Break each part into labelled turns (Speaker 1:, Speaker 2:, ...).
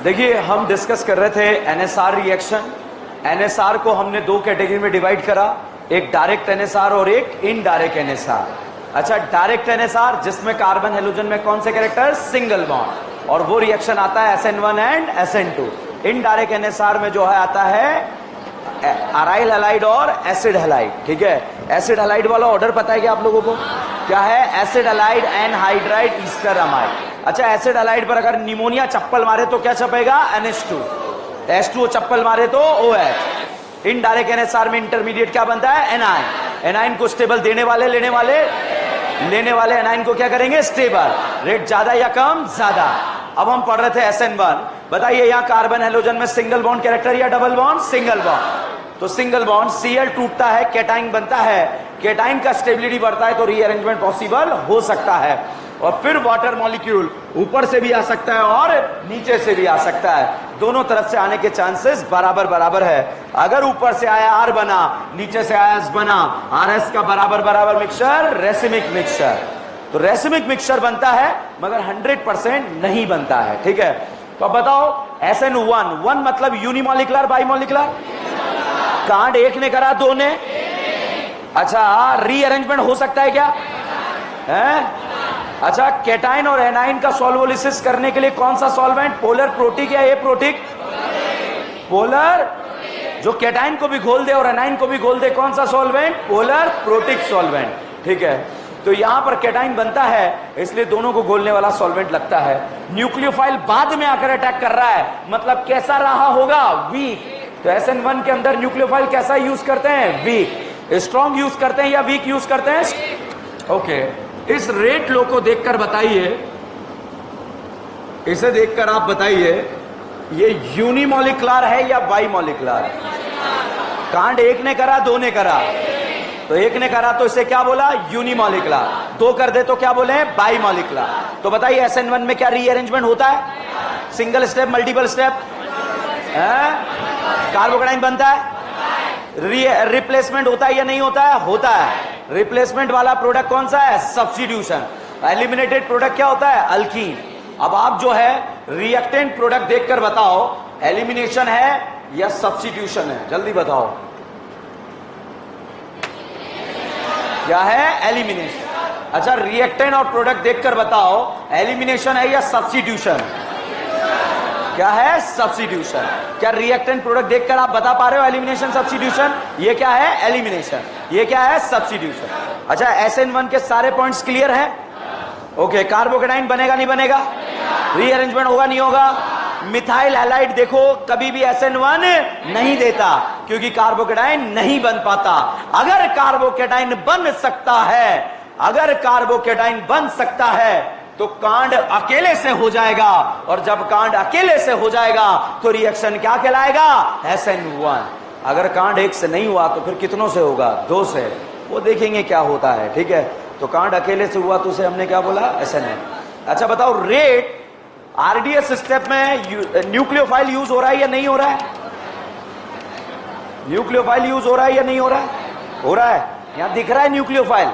Speaker 1: देखिए, हम डिस्कस कर रहे थे एनएसआर रिएक्शन। एनएसआर को हमने दो कैटेगरी में डिवाइड करा, एक डायरेक्ट एनएसआर और एक इनडायरेक्ट एनएसआर। अच्छा, डायरेक्ट एनएसआर जिसमें कार्बन हेलोजन में कौन से कैरेक्टर, सिंगल बॉन्ड, और वो रिएक्शन आता है SN1 and SN2। Indirect NSR में जो है आता है अराइल हैलाइड और एसिड हैलाइड। ठीक है, एसिड हैलाइड वाला ऑर्डर पता है क्या आप लोगों को? क्या है? Acid halide, anhydride, Easter amide. अच्छा, एसिड हैलाइड पर अगर निमोनिया चप्पल मारे तो क्या छपेगा? NH2। H2O चप्पल मारे तो OH। इनडायरेक्ट एनएसआर में इंटरमीडिएट क्या बनता है? एनाइन। एनाइन को स्टेबल देने वाले लेने वाले एनाइन को क्या करेंगे? स्टेबल। रेट ज्यादा या कम? ज्यादा। अब हम पढ़ रहे थे SN1। बताइए, यहां कार्बन हेलोजन में सिंगल बॉन्ड कैरेक्टर या डबल बॉन्ड? Single bond. तो सिंगल बॉन्ड, Cl टूटता है, कैटाइन बनता है। कैटाइन का स्टेबिलिटी बढ़ता है तो रीअरेंजमेंट पॉसिबल हो सकता है। और फिर वाटर मॉलिक्यूल ऊपर से भी आ सकता है और नीचे से भी आ सकता है। दोनों तरफ से आने के चांसेस बराबर बराबर है। अगर ऊपर से आया R बना, नीचे से आया S बना, RS का बराबर बराबर मिक्सचर रेसिमिक मिक्सचर। तो रेसिमिक मिक्सचर बनता है मगर 100% नहीं बनता है। ठीक है, तो अब बताओ SN1 1 मतलब यूनिमॉलिकुलर बाइमॉलिकुलर? कांड एक ने करा, दो ने? अच्छा, रीअरेंजमेंट हो सकता है क्या? है? अच्छा, कैटाइन और एनाइन का सॉल्वोलिसिस करने के लिए कौन सा सॉल्वेंट? पोलर प्रोटिक या एप्रोटिक? पोलर। जो कैटाइन को भी घोल दे और एनाइन को भी घोल दे, कौन सा सॉल्वेंट? Polar protic solvent. ठीक है, तो यहां पर कैटाइन बनता है, इसलिए दोनों को घोलने वाला सॉल्वेंट लगता है। न्यूक्लियोफाइल बाद में आकर अटैक कर रहा है, मतलब कैसा रहा होगा? वीक। तो SN1 के अंदर न्यूक्लियोफाइल कैसा यूज करते हैं? वीक। स्ट्रॉन्ग यूज करते हैं या वीक यूज करते हैं? ओके, इस रेट लो को देखकर बताइए, इसे देखकर आप बताइए, ये यूनिमॉलिकुलर है या बाइमॉलिकुलर? कांड एक ने करा, दो ने करा। तो एक ने करा तो इसे क्या बोला? यूनिमॉलिकुलर। दो कर दे तो क्या बोले? बाइमॉलिकुलर। तो बताइए SN1 में क्या रीअरेंजमेंट होता है? Single step, multiple step? Carbocation बनता है, रिप्लेसमेंट होता है या नहीं होता है? होता है। रिप्लेसमेंट वाला प्रोडक्ट कौन सा है? सब्स्टिट्यूशन। एलिमिनेटेड प्रोडक्ट क्या होता है? अल्कीन। अब आप जो है रिएक्टेंट प्रोडक्ट देखकर बताओ, एलिमिनेशन है या सब्स्टिट्यूशन है? जल्दी बताओ, क्या है? एलिमिनेशन। अच्छा, रिएक्टेंट और प्रोडक्ट देखकर बताओ, एलिमिनेशन है या सब्स्टिट्यूशन? क्या है? सब्स्टिट्यूशन। क्या रिएक्टेंट प्रोडक्ट देखकर आप बता पा रहे हो एलिमिनेशन सब्स्टिट्यूशन? ये क्या है? एलिमिनेशन। ये क्या है? सब्स्टिट्यूशन। अच्छा, SN1 के सारे पॉइंट्स क्लियर हैं? ओके, कार्बोकेटाइन बनेगा नहीं बनेगा? रीअरेंजमेंट होगा नहीं होगा? मिथाइल हैलाइड देखो कभी भी SN1 नहीं देता क्योंकि कार्बोकेटाइन नहीं बन पाता। अगर कार्बोकेटाइन बन सकता है, अगर कार्बोकेटाइन बन सकता है तो कांड अकेले से हो जाएगा, और जब कांड अकेले से हो जाएगा तो रिएक्शन क्या कहलाएगा? SN1। अगर कांड एक से नहीं हुआ तो फिर कितनों से होगा? दो से। वो देखेंगे क्या होता है। ठीक है, तो कांड अकेले से हुआ तो उसे हमने क्या बोला? SN1। अच्छा बताओ, रेट RDS स्टेप में न्यूक्लियोफाइल यूज हो रहा है या नहीं हो रहा है? न्यूक्लियोफाइल यूज हो रहा है या नहीं हो रहा है? हो रहा है। यहां दिख रहा है न्यूक्लियोफाइल।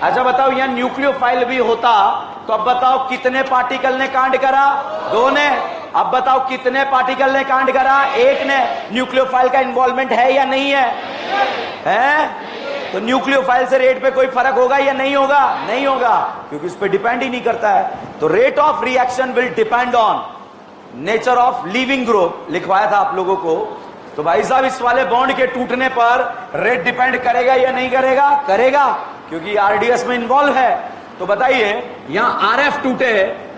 Speaker 1: अच्छा बताओ, यहां न्यूक्लियोफाइल भी होता तो अब बताओ कितने पार्टिकल ने कांड करा? दो ने। अब बताओ कितने पार्टिकल ने कांड करा? एक ने। न्यूक्लियोफाइल का इन्वॉल्वमेंट है या नहीं है? है? तो न्यूक्लियोफाइल से रेट पे कोई फर्क होगा या नहीं होगा? नहीं होगा, क्योंकि इस पे डिपेंड ही नहीं करता है। तो rate of reaction will depend on nature of leaving group. लिखवाया था आप लोगों को। तो भाई साहब, इस वाले बॉन्ड के टूटने पर रेट डिपेंड करेगा या नहीं करेगा? करेगा, क्योंकि RDS में इन्वॉल्व है। तो बताइए, यहां RF टूटे,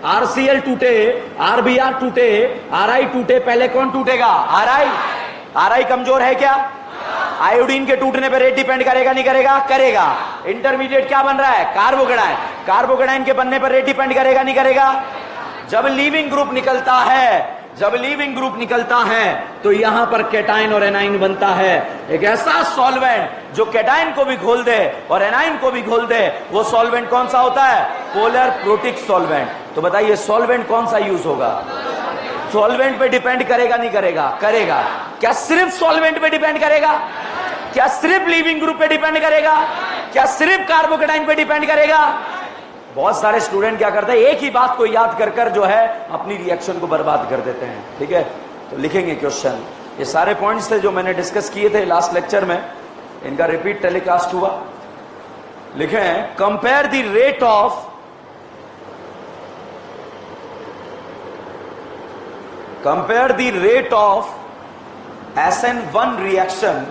Speaker 1: RCl टूटे, RBr टूटे, RI टूटे, पहले कौन टूटेगा? RI कमजोर है क्या? आयोडीन के टूटने पर रेट डिपेंड करेगा नहीं करेगा? करेगा। इंटरमीडिएट क्या बन रहा है? कार्बोकेटाइन। कार्बोकेटाइन के बनने पर रेट डिपेंड करेगा नहीं करेगा? जब लीविंग ग्रुप निकलता है, जब लीविंग ग्रुप निकलता है तो यहां पर कैटाइन और एनाइन बनता है। एक ऐसा सॉल्वेंट जो कैटाइन को भी घोल दे और एनाइन को भी घोल दे, वो सॉल्वेंट कौन सा होता है? Polar protic solvent. तो बताइए सॉल्वेंट कौन सा यूज होगा? सॉल्वेंट पे डिपेंड करेगा नहीं करेगा? करेगा। क्या सिर्फ सॉल्वेंट पे डिपेंड करेगा? क्या सिर्फ लीविंग ग्रुप पे डिपेंड करेगा? क्या सिर्फ कार्बोकेटाइन पे डिपेंड करेगा? बहुत सारे स्टूडेंट क्या करते हैं, एक ही बात को याद कर कर जो है अपनी रिएक्शन को बर्बाद कर देते हैं। ठीक है, तो लिखेंगे क्वेश्चन। ये सारे पॉइंट्स थे जो मैंने डिस्कस किए थे लास्ट लेक्चर में, इनका रिपीट टेलीकास्ट हुआ। लिखें, compare the rate of SN1 reaction,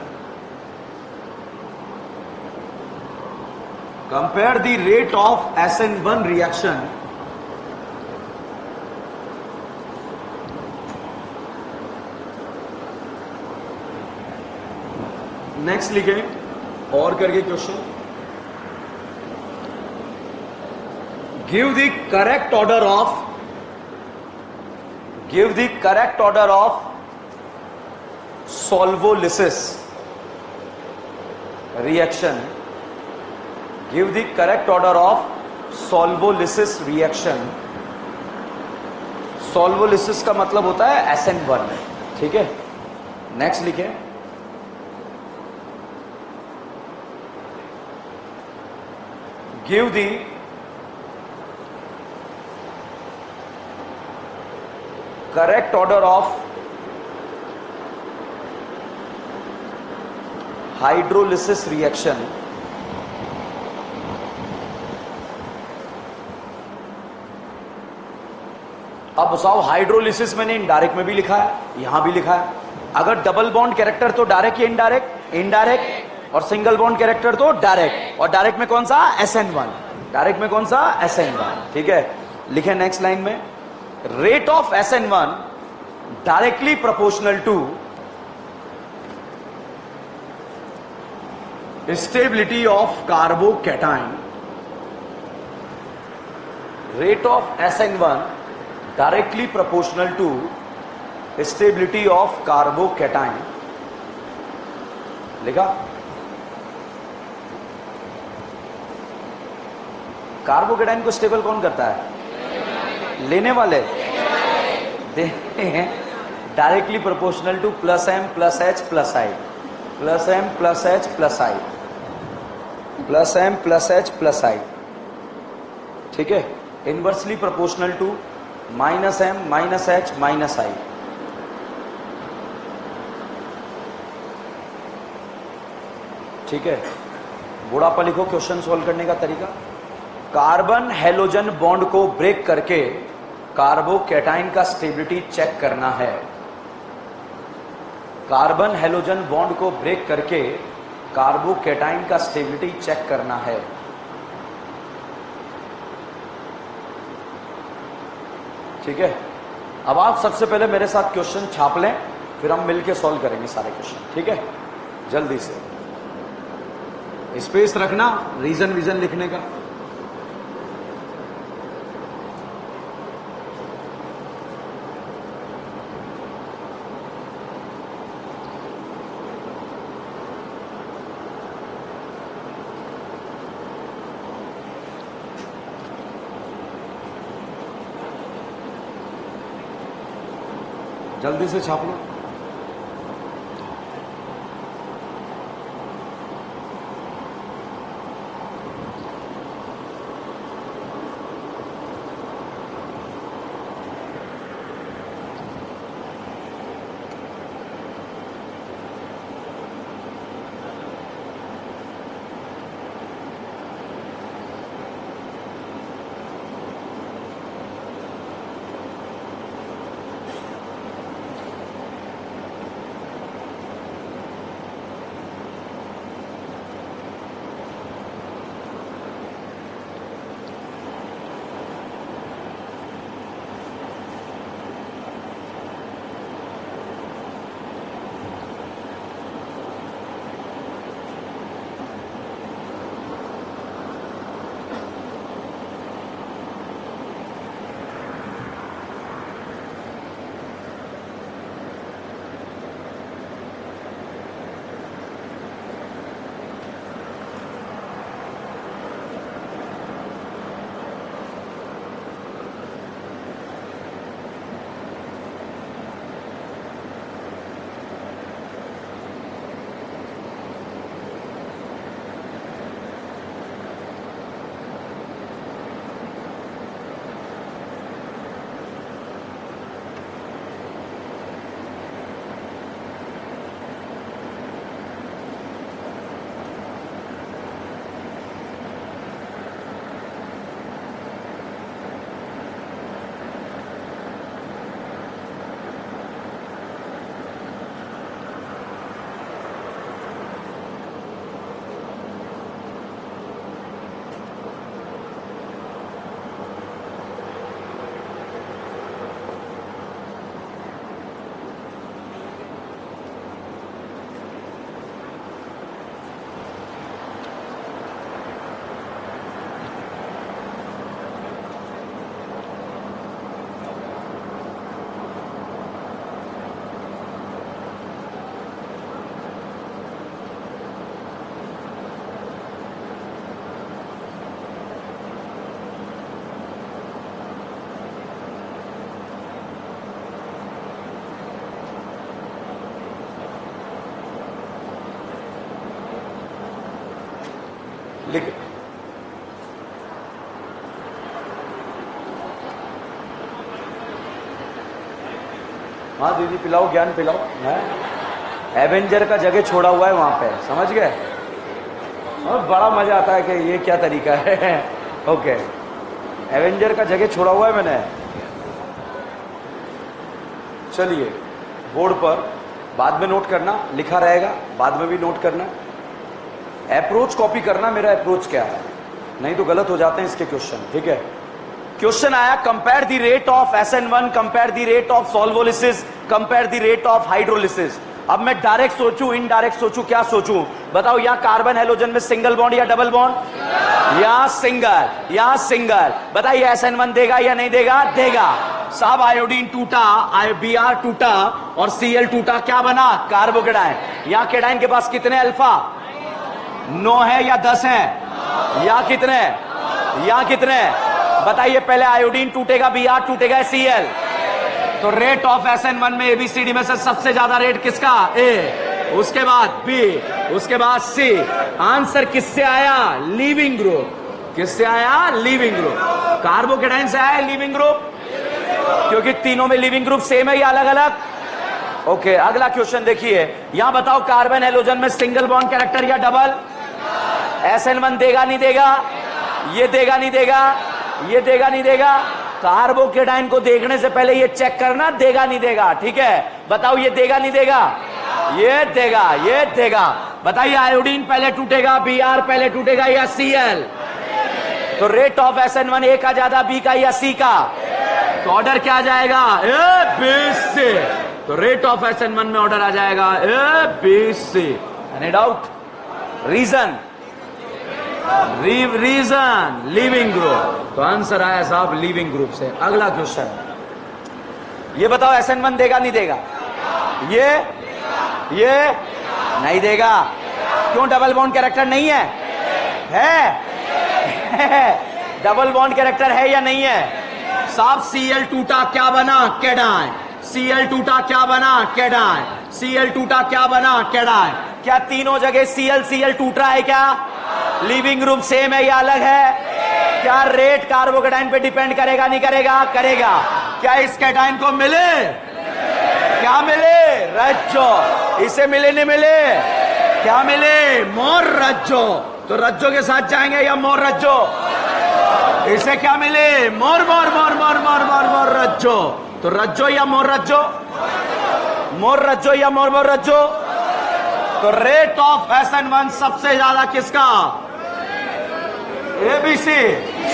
Speaker 1: compare the rate of SN1 reaction next लिखें और करके question, give the correct order of solvolysis reaction. Give the correct order of solvolysis reaction. solvolysis का मतलब होता है SN1। ठीक है, नेक्स्ट लिखें, give the correct order of hydrolysis reaction. अब बताओ, हाइड्रोलिसिस मैंने इनडायरेक्ट में भी लिखा है, यहां भी लिखा है। अगर डबल बॉन्ड कैरेक्टर तो डायरेक्ट या इनडायरेक्ट, इनडायरेक्ट, और सिंगल बॉन्ड कैरेक्टर तो डायरेक्ट। और डायरेक्ट में कौन सा? SN1। डायरेक्ट में कौन सा? SN1। ठीक है, लिखे नेक्स्ट लाइन में, rate of SN1 directly proportional to stability of carbocation. Rate of SN1 directly proportional to stability of carbocation. लिखा? कार्बोकेटाइन को स्टेबल कौन करता है? लेने वाले देते हैं। Directly proportional to +m + h + i, +m + h + i, +m + h + i। ठीक है, inversely proportional to -m - h - i। ठीक है, बुढ़ापा लिखो क्वेश्चन सोल्व करने का तरीका। कार्बन हैलोजन बॉन्ड को ब्रेक करके कार्बोकेटाइन का स्टेबिलिटी चेक करना है। कार्बन हैलोजन बॉन्ड को ब्रेक करके कार्बोकेटाइन का स्टेबिलिटी चेक करना है। ठीक है, अब आप सबसे पहले मेरे साथ क्वेश्चन छाप लें, फिर हम मिलके सॉल्व करेंगे सारे क्वेश्चन। ठीक है, जल्दी से स्पेस रखना रीजन विजन लिखने का। जल्दी से छाप लो। हाँ दीदी पिलाओ, ज्ञान पिलाओ। है एवेंजर का जगह छोड़ा हुआ है वहां पे, समझ गए? और बड़ा मजा आता है कि ये क्या तरीका है। ओके, एवेंजर का जगह छोड़ा हुआ है मैंने। चलिए, बोर्ड पर बाद में नोट करना, लिखा रहेगा, बाद में भी नोट करना। अप्रोच कॉपी करना, मेरा अप्रोच क्या है, नहीं तो गलत हो जाते हैं इसके क्वेश्चन, ठीक है? क्वेश्चन आया, compare the rate of SN1, compare the rate of solvolysis, compare the rate of hydrolysis. अब मैं डायरेक्ट सोचूं, इनडायरेक्ट सोचूं, क्या सोचूं? बताओ, यहां कार्बन हेलोजन में सिंगल बॉन्ड या डबल बॉन्ड? यहां सिंगल, यहां सिंगल। बताइए SN1 देगा या नहीं देगा? देगा। साहब आयोडीन टूटा, Br टूटा और Cl टूटा, क्या बना? कार्बोकेटाइन। यहां केटाइन के पास कितने अल्फा? 9 है या 10 है? या कितने? या कितने? बताइए, पहले आयोडीन टूटेगा, Br टूटेगा, Cl। तो रेट ऑफ SN1 में ABCD में से सबसे ज्यादा रेट किसका? A, उसके बाद B, उसके बाद C। आंसर किससे आया? Leaving group. किससे आया? Leaving group. कार्बोकेटाइन से आया लीविंग ग्रुप, क्योंकि तीनों में लीविंग ग्रुप सेम है या अलग अलग? ओके, अगला क्वेश्चन देखिए। यहां बताओ, कार्बन हेलोजन में सिंगल बॉन्ड कैरेक्टर या डबल? SN1 देगा नहीं देगा? ये देगा नहीं देगा? ये देगा नहीं देगा? कार्बोकेटाइन को देखने से पहले ये चेक करना, देगा नहीं देगा, ठीक है? बताओ, ये देगा नहीं देगा? ये देगा, ये देगा। बताइए, आयोडीन पहले टूटेगा, Br पहले टूटेगा या Cl? तो रेट ऑफ SN1 A का ज्यादा, B का या C का? तो ऑर्डर क्या आ जाएगा? A, B, C। तो रेट ऑफ SN1 में ऑर्डर आ जाएगा A, B, C। Any doubt? Reason? Reason leaving group. तो आंसर आया साहब लीविंग ग्रुप से। अगला क्वेश्चन, ये बताओ, SN1 देगा नहीं देगा? ये नहीं देगा। क्यों? डबल बॉन्ड कैरेक्टर नहीं है? है? डबल बॉन्ड कैरेक्टर है या नहीं है? साहब Cl टूटा, क्या बना? कैटाइन। Cl टूटा, क्या बना? कैटाइन। Cl टूटा, क्या बना? कैटाइन। क्या तीनों जगह Cl टूट रहा है? क्या लीविंग ग्रुप सेम है या अलग है? क्या रेट कार्बोकेटाइन पे डिपेंड करेगा नहीं करेगा? करेगा। क्या इस कैटाइन को मिले? क्या मिले? रज्जो। इसे मिले नहीं मिले? क्या मिले? मोर रज्जो। तो रज्जो के साथ जाएंगे या मोर रज्जो? इसे क्या मिले? मोर मोर मोर मोर मोर मोर मोर रज्जो। तो रज्जो या मोर रज्जो? मोर रज्जो या मोर मोर रज्जो? तो रेट ऑफ SN1 सबसे ज्यादा किसका? ABC,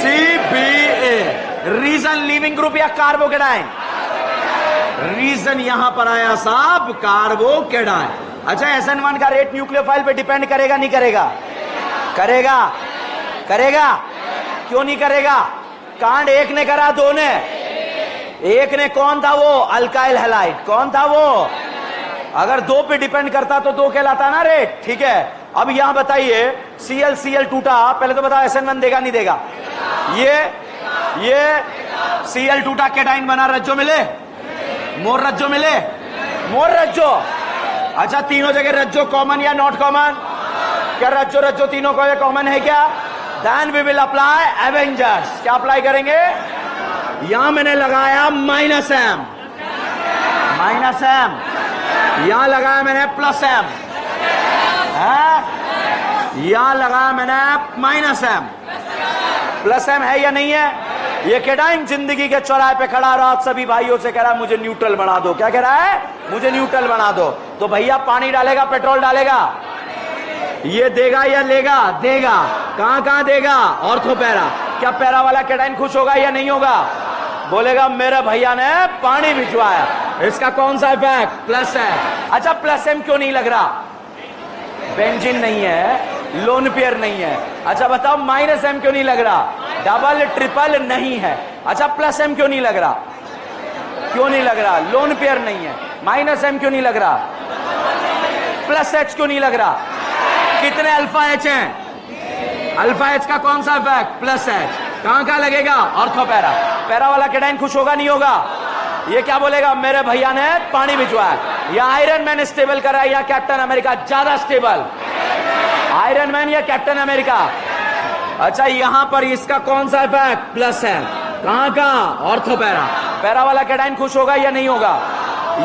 Speaker 1: CBA। Reason leaving group या कार्बोकेटाइन? रीजन यहां पर आया साहब, कार्बोकेटाइन। अच्छा, SN1 का रेट न्यूक्लियोफाइल पे डिपेंड करेगा नहीं करेगा? करेगा। करेगा? क्यों नहीं करेगा? कांड एक ने करा, दो ने? एक ने कौन था वो? Alkyl halide. कौन था वो? अगर दो पे डिपेंड करता तो दो कहलाता ना रेट, ठीक है? अब यहां बताइए, Cl टूटा, पहले तो बताओ SN1 देगा नहीं देगा? ये Cl टूटा, कैटाइन बना, रज्जो मिले? मोर रज्जो मिले? मोर रज्जो। अच्छा, तीनों जगह रज्जो कॉमन या नॉट कॉमन? क्या रज्जो रज्जो तीनों को कॉमन है क्या? Then we will apply Avengers. क्या अप्लाई करेंगे? यहां मैंने लगाया -M, यहां लगाया मैंने +M, यहां लगाया मैंने -M। +M है या नहीं है? ये कैटाइन जिंदगी के चौराहे पे खड़ा रहा, सभी भाइयों से कह रहा है मुझे न्यूट्रल बना दो। क्या कह रहा है? मुझे न्यूट्रल बना दो। तो भैया पानी डालेगा, पेट्रोल डालेगा? ये देगा या लेगा? देगा। कहां कहां देगा? Ortho para. क्या पैरा वाला कैटाइन खुश होगा या नहीं होगा? बोलेगा मेरे भैया ने पानी भिजवाया। इसका कौन सा इफेक्ट? प्लस है। अच्छा, +M क्यों नहीं लग रहा? बेंजीन नहीं है, लोन पेयर नहीं है। अच्छा बताओ, -M क्यों नहीं लग रहा? डबल ट्रिपल नहीं है। अच्छा, +M क्यों नहीं लग रहा? क्यों नहीं लग रहा? लोन पेयर नहीं है। -M क्यों नहीं लग रहा? +H क्यों नहीं लग रहा? कितने अल्फा H हैं? अल्फा H का कौन सा इफेक्ट? +H। कहां कहां लगेगा? Ortho para. पैरा वाला कैटाइन खुश होगा नहीं होगा? ये क्या बोलेगा? मेरे भैया ने पानी भिजवाया। या आयरन मैन स्टेबल कर रहा है या कैप्टन अमेरिका ज्यादा स्टेबल? आयरन मैन या कैप्टन अमेरिका? अच्छा, यहां पर इसका कौन सा इफेक्ट? +M। कहां कहां? Ortho para. पैरा वाला कैटाइन खुश होगा या नहीं होगा?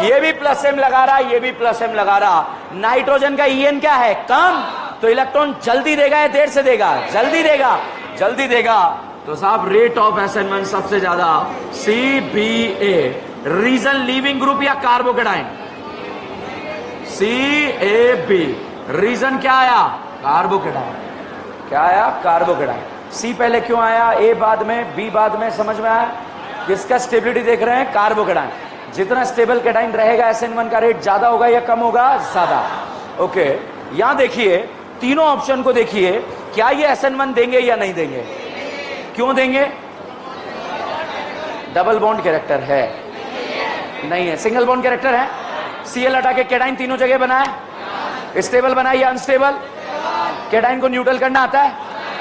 Speaker 1: ये भी प्लस एम लगा रहा, ये भी प्लस एम लगा रहा। नाइट्रोजन का ईएन क्या है? कम, तो इलेक्ट्रॉन जल्दी देगा या देर से देगा? जल्दी देगा, जल्दी देगा। तो साहब रेट ऑफ SN1 सबसे ज्यादा CBA। रीजन लीविंग ग्रुप या कार्बोकेटाइन? CAB। रीजन क्या आया? कार्बोकेटाइन। क्या आया? कार्बोकेटाइन। C पहले क्यों आया, A बाद में, B बाद में? समझ में आया? किसका स्टेबिलिटी देख रहे हैं? कार्बोकेटाइन। जितना स्टेबल कैटाइन रहेगा SN1 का रेट ज्यादा होगा या कम होगा? ज्यादा। ओके, यहां देखिए तीनों ऑप्शन को देखिए, क्या ये SN1 देंगे या नहीं देंगे? क्यों देंगे? डबल बॉन्ड कैरेक्टर है? नहीं है। सिंगल बॉन्ड कैरेक्टर है? Cl हटा के कैटाइन तीनों जगह बना है, स्टेबल बना है या अनस्टेबल? कैटाइन को न्यूट्रल करना आता है?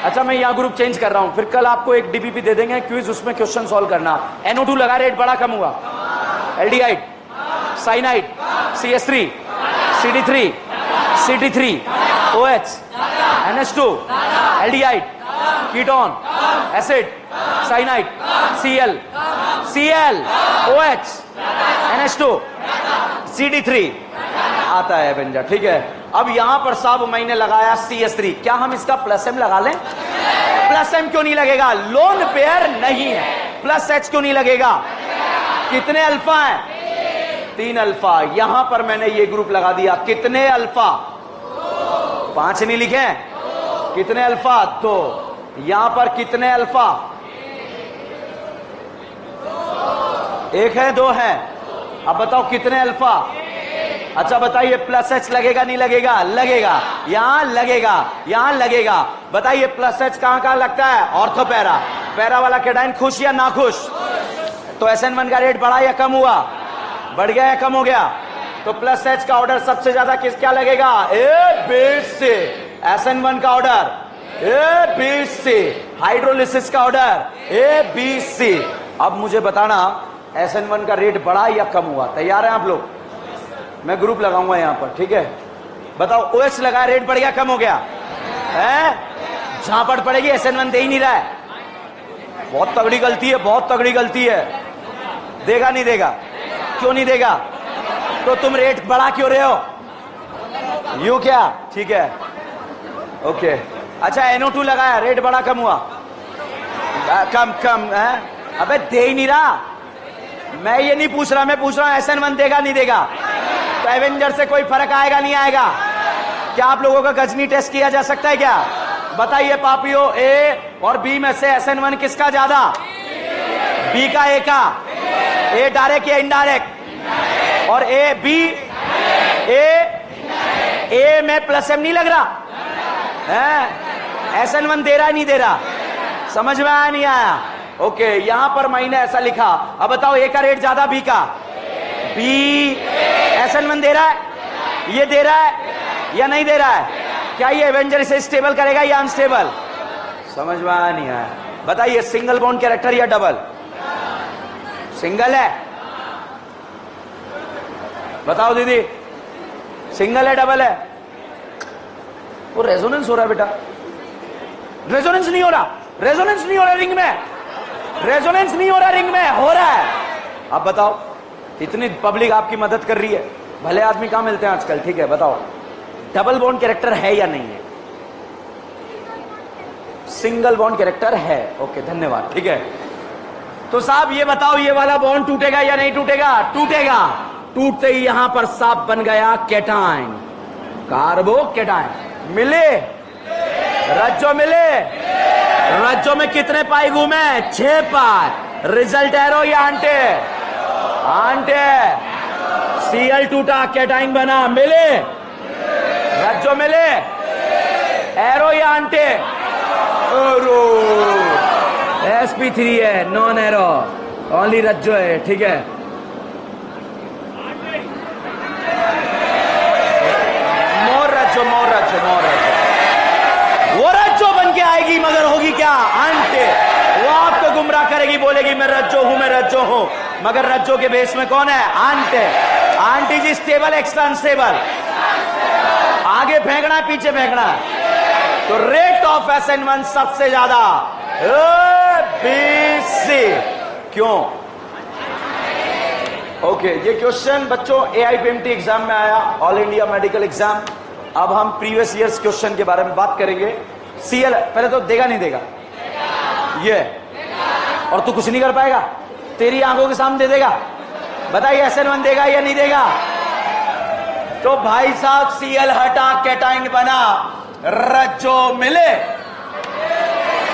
Speaker 1: अच्छा, मैं यहां ग्रुप चेंज कर रहा हूं, फिर कल आपको एक DPP दे देंगे क्विज, उसमें क्वेश्चन सॉल्व करना। NO2 लगा, रेट बड़ा कम हुआ? Aldehyde, cyanide, CS3, CD3, CT3, OH, NH2, aldehyde, ketone, acid, cyanide, Cl, OH, NH2, CD3 आता है एवेंजर। ठीक है, अब यहां पर साहब मैंने लगाया CS3, क्या हम इसका प्लस एम लगा लें? प्लस एम क्यों नहीं लगेगा? लोन पेयर नहीं है। प्लस H क्यों नहीं लगेगा? कितने अल्फा है? 3 अल्फा। यहां पर मैंने ये ग्रुप लगा दिया। कितने अल्फा? 5 नहीं लिखे? कितने अल्फा? 2। यहां पर कितने अल्फा? 1 है, 2 है? अब बताओ कितने अल्फा? अच्छा बताइए, प्लस H लगेगा नहीं लगेगा? लगेगा। यहां लगेगा, यहां लगेगा। बताइए प्लस H कहां कहां लगता है? Ortho para. पैरा वाला कैटाइन खुश या ना खुश? तो SN1 का रेट बढ़ा या कम हुआ? बढ़ गया या कम हो गया? तो प्लस H का ऑर्डर सबसे ज्यादा किस क्या लगेगा? ABC। SN1 का ऑर्डर ABC। हाइड्रोलिसिस का ऑर्डर ABC। अब मुझे बताना SN1 का रेट बढ़ा या कम हुआ? तैयार हैं आप लोग? मैं ग्रुप लगाऊंगा यहां पर, ठीक है? बताओ, OH लगा, रेट बढ़ गया कम हो गया? है? झापड़ पड़ेगी, SN1 दे ही नहीं रहा है। बहुत तगड़ी गलती है, बहुत तगड़ी गलती है। देगा नहीं देगा? क्यों नहीं देगा? तो तुम रेट बढ़ा क्यों रहे हो? यूं क्या? ठीक है, ओके। अच्छा, NO2 लगाया, रेट बढ़ा कम हुआ? कम है? अबे दे ही नहीं रहा। मैं ये नहीं पूछ रहा, मैं पूछ रहा हूं SN1 देगा नहीं देगा? तो एवेंजर से कोई फर्क आएगा नहीं आएगा? क्या आप लोगों का गजनी टेस्ट किया जा सकता है क्या? बताइए पापियो, A और B में से SN1 किसका ज्यादा? B का, A का? A डायरेक्ट या इनडायरेक्ट? और A में प्लस एम नहीं लग रहा है? SN1 दे रहा है नहीं दे रहा? समझ में आया नहीं आया? ओके, यहां पर मैंने ऐसा लिखा। अब बताओ, A का रेट ज्यादा B का? B। SN1 दे रहा है? ये दे रहा है या नहीं दे रहा है? क्या ये एवेंजर इसे स्टेबल करेगा या अनस्टेबल? समझ में आया नहीं आया? बताइए, सिंगल बॉन्ड कैरेक्टर या डबल? सिंगल है? बताओ दीदी, सिंगल है डबल है? वो रेजोनेंस हो रहा है बेटा। रेजोनेंस नहीं हो रहा, रेजोनेंस नहीं हो रहा रिंग में, रेजोनेंस नहीं हो रहा रिंग में, हो रहा है। अब बताओ, इतनी पब्लिक आपकी मदद कर रही है, भले आदमी कहां मिलते हैं आजकल? ठीक है, बताओ डबल बॉन्ड कैरेक्टर है या नहीं है? सिंगल बॉन्ड कैरेक्टर है। ओके, धन्यवाद। ठीक है, तो साहब ये बताओ, ये वाला बॉन्ड टूटेगा या नहीं टूटेगा? टूटेगा। टूटते ही यहां पर साफ बन गया कैटाइन, कार्बो कैटाइन। मिले रज्जो, मिले रज्जो में कितने पाई घूमे? 6 पाई। रिजल्ट एरो या आंटे? आंटे। Cl टूटा, कैटाइन बना, मिले रज्जो, मिले एरो या आंटे? एरो। sp3 है, नॉन एरो, ओनली रज्जो है। ठीक है, मोर रज्जो, मोर रज्जो, मोर रज्जो। वो रज्जो बन के आएगी, मगर होगी क्या? आंटे। वो आपको गुमराह करेगी, बोलेगी मैं रज्जो हूं, मैं रज्जो हूं, मगर रज्जो के बेस में कौन है? आंटे। आंटी जी स्टेबल, एक्स्ट्रा अनस्टेबल? आगे फेंकना है, पीछे फेंकना है? तो रेट ऑफ SN1 सबसे ज्यादा ABC। क्यों? ओके, ये क्वेश्चन बच्चों AIPMT एग्जाम में आया, ऑल इंडिया मेडिकल एग्जाम। अब हम प्रीवियस ईयर्स क्वेश्चन के बारे में बात करेंगे। CL पहले तो देगा नहीं देगा? ये और तू कुछ नहीं कर पाएगा, तेरी आंखों के सामने दे देगा। बताइए SN1 देगा या नहीं देगा? तो भाई साहब CL हटा कैटाइन बना, रज्जो मिले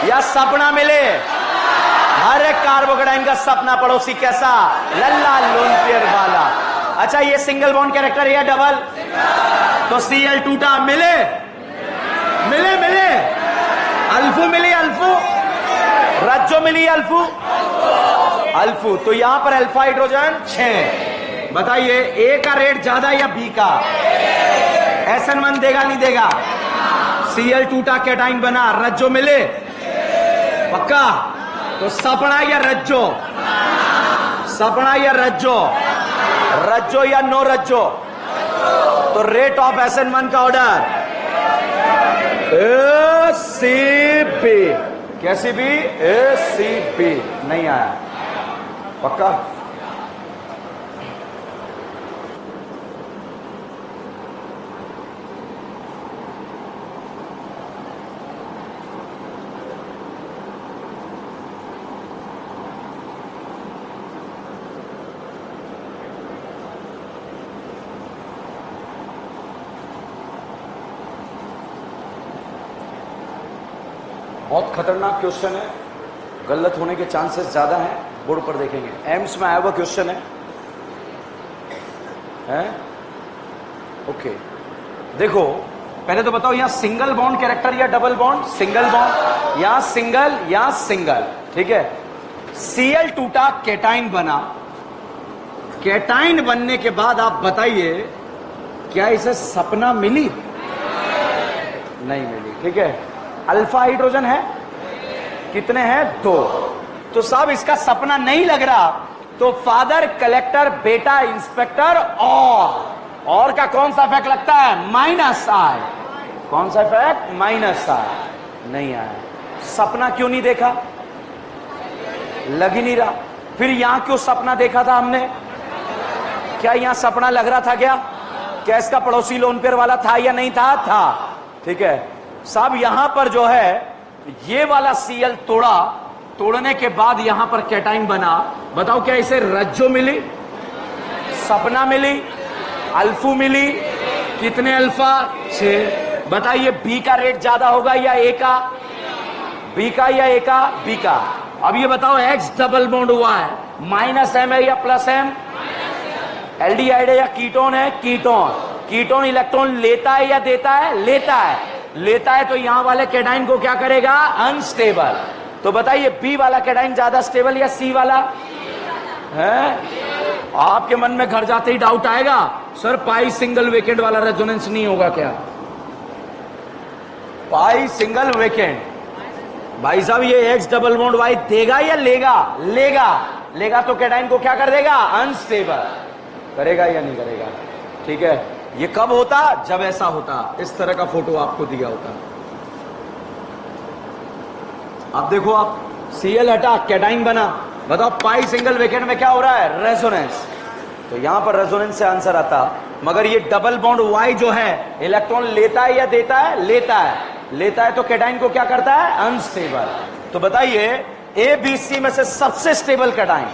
Speaker 1: या सपना मिले? हर एक कार्बोकेटाइन का सपना पड़ोसी कैसा? लल्ला लोन पेयर वाला। अच्छा, ये सिंगल बॉन्ड कैरेक्टर है या डबल? तो CL टूटा, मिले मिले मिले, अल्फू मिली, अल्फू रज्जो मिली, अल्फू अल्फू। तो यहां पर अल्फा हाइड्रोजन 6। बताइए A का रेट ज्यादा या B का? SN1 देगा नहीं देगा? CL टूटा कैटाइन बना, रज्जो मिले पक्का? तो सपना या रज्जो? सपना या रज्जो? रज्जो या नो रज्जो? तो रेट ऑफ SN1 का ऑर्डर ACB। कैसी भी? ACB। नहीं आया पक्का? बहुत खतरनाक क्वेश्चन है, गलत होने के चांसेस ज्यादा हैं। बोर्ड पर देखेंगे, एम्स में आया हुआ क्वेश्चन है? ओके, देखो पहले तो बताओ, यहां सिंगल बॉन्ड कैरेक्टर या डबल बॉन्ड? सिंगल बॉन्ड, या सिंगल या सिंगल। ठीक है, CL टूटा कैटाइन बना, कैटाइन बनने के बाद आप बताइए क्या इसे सपना मिली? नहीं मिली। ठीक है, अल्फा हाइड्रोजन है कितने हैं? 2। तो साहब इसका सपना नहीं लग रहा, तो फादर कलेक्टर, बेटा इंस्पेक्टर, और का कौन सा इफेक्ट लगता है? -I। कौन सा इफेक्ट? -I। नहीं आया। सपना क्यों नहीं देखा? लग ही नहीं रहा। फिर यहां क्यों सपना देखा था हमने? क्या यहां सपना लग रहा था क्या? क्या इसका पड़ोसी लोन पेयर वाला था या नहीं था? था। ठीक है साहब, यहां पर जो है ये वाला CL तोड़ा, तोड़ने के बाद यहां पर कैटाइन बना। बताओ क्या इसे रज्जो मिली, सपना मिली, अल्फू मिली? कितने अल्फा? 6। बताइए B का रेट ज्यादा होगा या A का? B का या A का? B का। अब ये बताओ X डबल बॉन्ड हुआ है, -M है या +M? एल्डिहाइड है या कीटोन है? कीटोन। कीटोन इलेक्ट्रॉन लेता है या देता है? लेता है। लेता है तो यहां वाले कैटाइन को क्या करेगा? अनस्टेबल। तो बताइए B वाला कैटाइन ज्यादा स्टेबल या C वाला है? आपके मन में घर जाते ही डाउट आएगा, सर पाई सिंगल वेकेंट वाला रेजोनेंस नहीं होगा क्या? पाई सिंगल वेकेंट। भाई साहब ये X डबल बॉन्ड Y देगा या लेगा? लेगा। लेगा तो कैटाइन को क्या कर देगा? अनस्टेबल। करेगा या नहीं करेगा? ठीक है, ये कब होता? जब ऐसा होता, इस तरह का फोटो आपको दिया होता। अब देखो, आप CL हटा कैटाइन बना, बताओ पाई सिंगल वेकेंट में क्या हो रहा है? रेजोनेंस। तो यहां पर रेजोनेंस से आंसर आता। मगर ये डबल बॉन्ड Y जो है, इलेक्ट्रॉन लेता है या देता है? लेता है। लेता है तो कैटाइन को क्या करता है? अनस्टेबल। तो बताइए A B C में से सबसे स्टेबल कैटाइन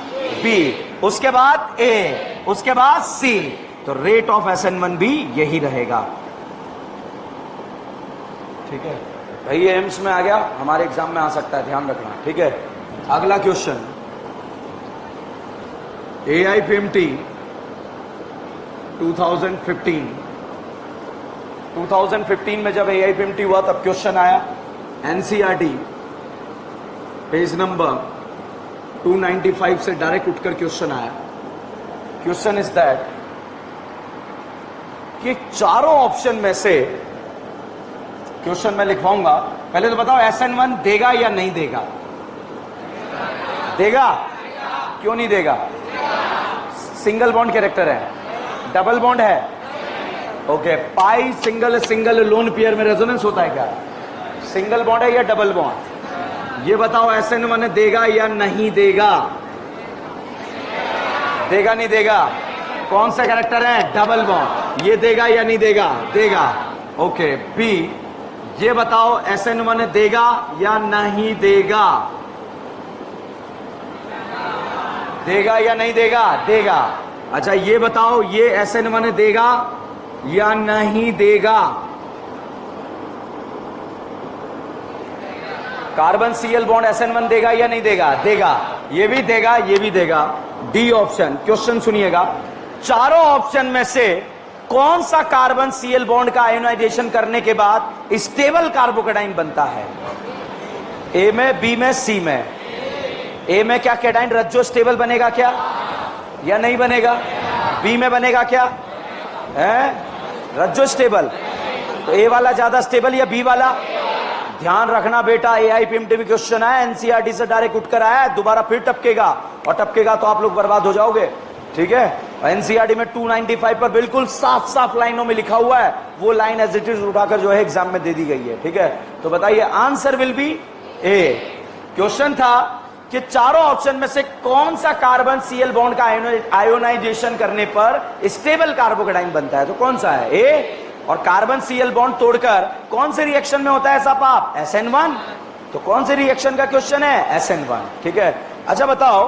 Speaker 1: B, उसके बाद A, उसके बाद C। तो रेट ऑफ SN1 भी यही रहेगा। ठीक है भाई, ये एम्स में आ गया, हमारे एग्जाम में आ सकता है, ध्यान रखना। ठीक है, अगला क्वेश्चन AIPMT 2015 में जब AIPMT हुआ तब क्वेश्चन आया, NCERT पेज नंबर 295 से डायरेक्ट उठकर क्वेश्चन आया। क्वेश्चन इज दैट कि चारों ऑप्शन में से, क्वेश्चन में लिखवाऊंगा, पहले तो बताओ SN1 देगा या नहीं देगा? देगा। क्यों नहीं देगा? सिंगल बॉन्ड कैरेक्टर है, डबल बॉन्ड है। ओके, पाई सिंगल सिंगल लोन पेयर में रेजोनेंस होता है क्या? सिंगल बॉन्ड है या डबल बॉन्ड? ये बताओ SN1 देगा या नहीं देगा? देगा नहीं देगा? कौन सा कैरेक्टर है? Double bond. ये देगा या नहीं देगा? देगा। ओके, बी, ये बताओ SN1 देगा या नहीं देगा? देगा या नहीं देगा? देगा। अच्छा, ये बताओ ये SN1 देगा या नहीं देगा? कार्बन Cl बॉन्ड SN1 देगा या नहीं देगा? देगा। ये भी देगा, ये भी देगा। D option. क्वेश्चन सुनिएगा, चारों ऑप्शन में से कौन सा कार्बन Cl बॉन्ड का आयोनाइजेशन करने के बाद स्टेबल कार्बोकेटाइन बनता है? ए में, बी में, सी में? ए में क्या कैटाइन रज्जो स्टेबल बनेगा क्या या नहीं बनेगा? बी में बनेगा क्या है? रज्जो स्टेबल। तो ए वाला ज्यादा स्टेबल या बी वाला? ध्यान रखना बेटा, AIPMT में क्वेश्चन आया, NCERT से डायरेक्ट उठकर आया है, दोबारा फिर टपकेगा, और टपकेगा तो आप लोग बर्बाद हो जाओगे। ठीक है, NCERT में 295 पर बिल्कुल साफ साफ लाइनों में लिखा हुआ है, वो लाइन एज इट इज उठाकर जो है एग्जाम में दे दी गई है। ठीक है, तो बताइए answer will be A. Question था कि चारों ऑप्शन में से कौन सा कार्बन Cl बॉन्ड का आयोनाइजेशन करने पर स्टेबल कार्बोकेटाइन बनता है, तो कौन सा है? ए। और कार्बन Cl बॉन्ड तोड़कर कौन से रिएक्शन में होता है साहब आप? SN1। तो कौन से रिएक्शन का क्वेश्चन है? SN1। ठीक है, अच्छा बताओ,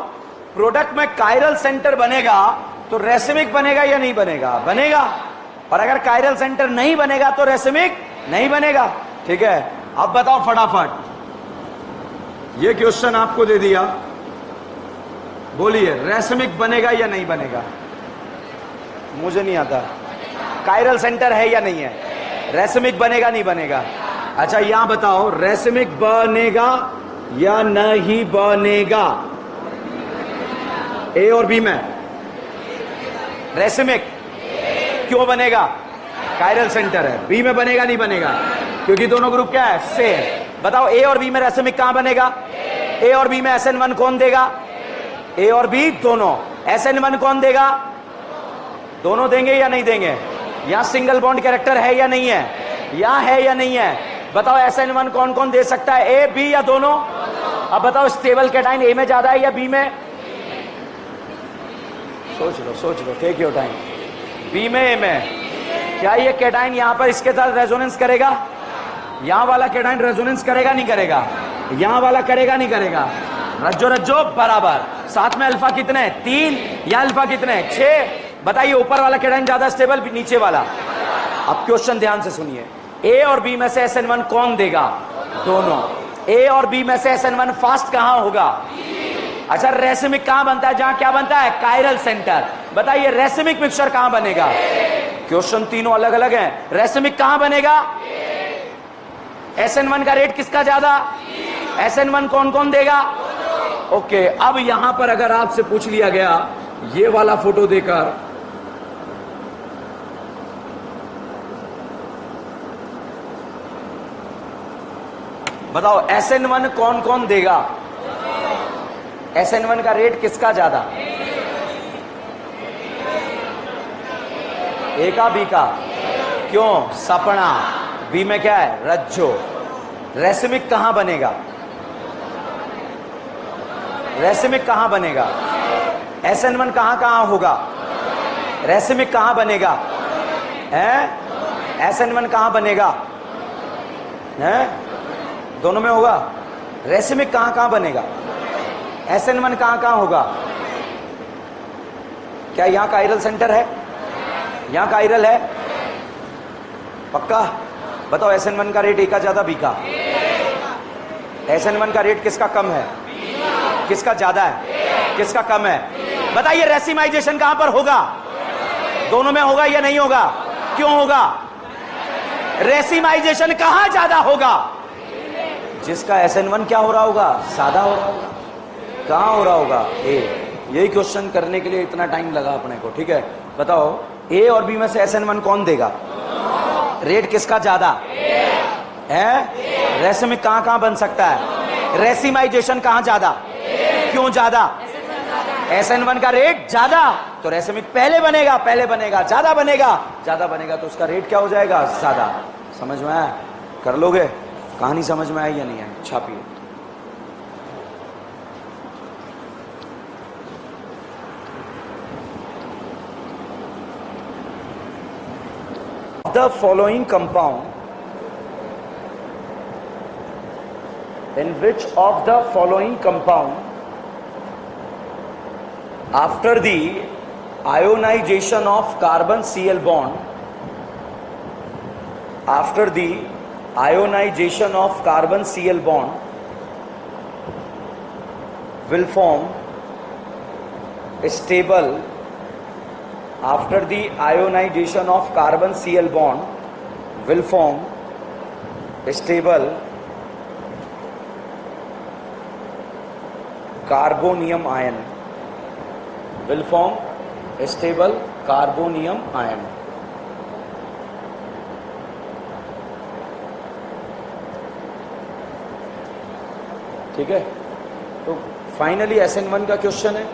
Speaker 1: प्रोडक्ट में कायरल सेंटर बनेगा तो रेसिमिक बनेगा या नहीं बनेगा? बनेगा। और अगर कायरल सेंटर नहीं बनेगा तो रेसिमिक नहीं बनेगा। ठीक है, अब बताओ फटाफट, ये क्वेश्चन आपको दे दिया, बोलिए रेसिमिक बनेगा या नहीं बनेगा? मुझे नहीं आता। कायरल सेंटर है या नहीं है? रेसिमिक बनेगा नहीं बनेगा? अच्छा यहां बताओ, रेसिमिक बनेगा या नहीं बनेगा? ए और बी में रेसिमिक क्यों बनेगा? कायरल सेंटर है। बी में बनेगा नहीं बनेगा? क्योंकि दोनों ग्रुप क्या है? सेम। बताओ ए और बी में रेसिमिक कहां बनेगा? ए और बी में SN1 कौन देगा? ए और बी दोनों। SN1 कौन देगा? दोनों देंगे या नहीं देंगे? यहां सिंगल बॉन्ड कैरेक्टर है या नहीं है? यहां है या नहीं है? बताओ SN1 कौन कौन दे सकता है? ए, बी या दोनों? अब बताओ स्टेबल कैटाइन ए में ज्यादा है या बी में? सोच लो, टेक योर टाइम। बी में, ए में? क्या ये कैटाइन यहां पर इसके साथ रेजोनेंस करेगा? यहां वाला कैटाइन रेजोनेंस करेगा नहीं करेगा? यहां वाला करेगा नहीं करेगा? रज्जो बराबर। साथ में अल्फा कितने? 3। या अल्फा कितने? 6। बताइए ऊपर वाला कैटाइन ज्यादा स्टेबल, नीचे वाला? अब क्वेश्चन ध्यान से सुनिए, ए और बी में से SN1 कौन देगा? दोनों। ए और बी में से SN1 फास्ट कहां होगा? अच्छा, रेसिमिक कहां बनता है? जहां क्या बनता है? Chiral centre. बताइए रेसिमिक मिक्सचर कहां बनेगा? क्वेश्चन तीनों अलग अलग हैं। रेसिमिक कहां बनेगा? SN1 का रेट किसका ज्यादा? SN1 कौन कौन देगा? ओके, अब यहां पर अगर आपसे पूछ लिया गया ये वाला फोटो देकर, बताओ SN1 कौन कौन देगा? SN1 का रेट किसका ज्यादा? ए का, बी का? क्यों? सपना। बी में क्या है? रज्जो। रेसिमिक कहां बनेगा? रेसिमिक कहां बनेगा? SN1 कहां कहां होगा? रेसिमिक कहां बनेगा? है SN1 कहां बनेगा? है दोनों में होगा? रेसिमिक कहां कहां बनेगा? SN1 कहां कहां होगा? क्या यहां कायरल सेंटर है? यहां कायरल है? पक्का? बताओ SN1 का रेट ए का ज्यादा, बी का? SN1 का रेट किसका कम है? किसका ज्यादा है? किसका कम है? बताइए रेसिमाइजेशन कहां पर होगा? दोनों में होगा या नहीं होगा? क्यों होगा? रेसिमाइजेशन कहां ज्यादा होगा? जिसका SN1 क्या हो रहा होगा? ज्यादा हो रहा होगा। कहां हो रहा होगा? ए। यही क्वेश्चन करने के लिए इतना टाइम लगा अपने को। ठीक है, बताओ ए और बी में से SN1 कौन देगा? रेट किसका ज्यादा है? रेसिमिक कहां कहां बन सकता है? रेसिमाइजेशन कहां ज्यादा? क्यों ज्यादा? SN1 का रेट ज्यादा, तो रेसिमिक पहले बनेगा, ज्यादा बनेगा तो उसका रेट क्या हो जाएगा? ज्यादा। समझ में आया? कर लोगे? कहानी समझ में आई या नहीं आई? छापिए। the following compound, in which of the following compound, after the ionization of carbon Cl bond, after the ionization of carbon Cl bond will form a stable, after the ionization of carbon Cl bond will form a stable carbonium ion, will form a stable carbonium ion. ठीक है, तो finally SN1 का question है।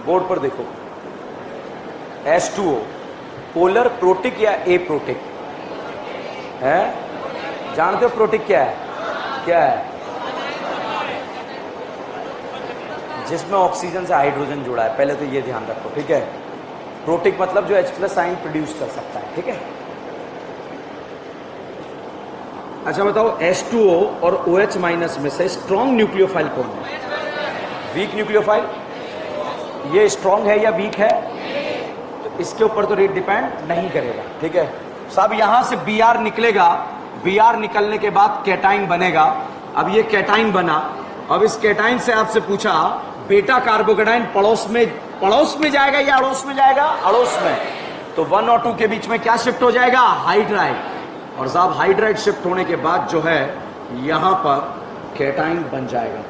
Speaker 1: Board पर देखो, H2O polar protic या aprotic है? जानते हो प्रोटिक क्या है? क्या है? जिसमें ऑक्सीजन से हाइड्रोजन जुड़ा है, पहले तो ये ध्यान रखो, ठीक है। प्रोटिक मतलब जो H+ आयन प्रोड्यूस कर सकता है, ठीक है। अच्छा बताओ, H2O और OH- में से स्ट्रॉन्ग न्यूक्लियोफाइल कौन है? Weak nucleophile. ये स्ट्रॉन्ग है या वीक है? तो इसके ऊपर तो रेट डिपेंड नहीं करेगा, ठीक है। सब यहां से Br निकलेगा, Br निकलने के बाद कैटाइन बनेगा। अब ये कैटाइन बना, अब इस कैटाइन से आपसे पूछा बेटा कार्बोकेटाइन पड़ोस में जाएगा या अड़ोस में जाएगा? अड़ोस में। तो 1 और 2 के बीच में क्या शिफ्ट हो जाएगा? हाइड्राइड। और साहब हाइड्राइड शिफ्ट होने के बाद जो है यहां पर कैटाइन बन जाएगा,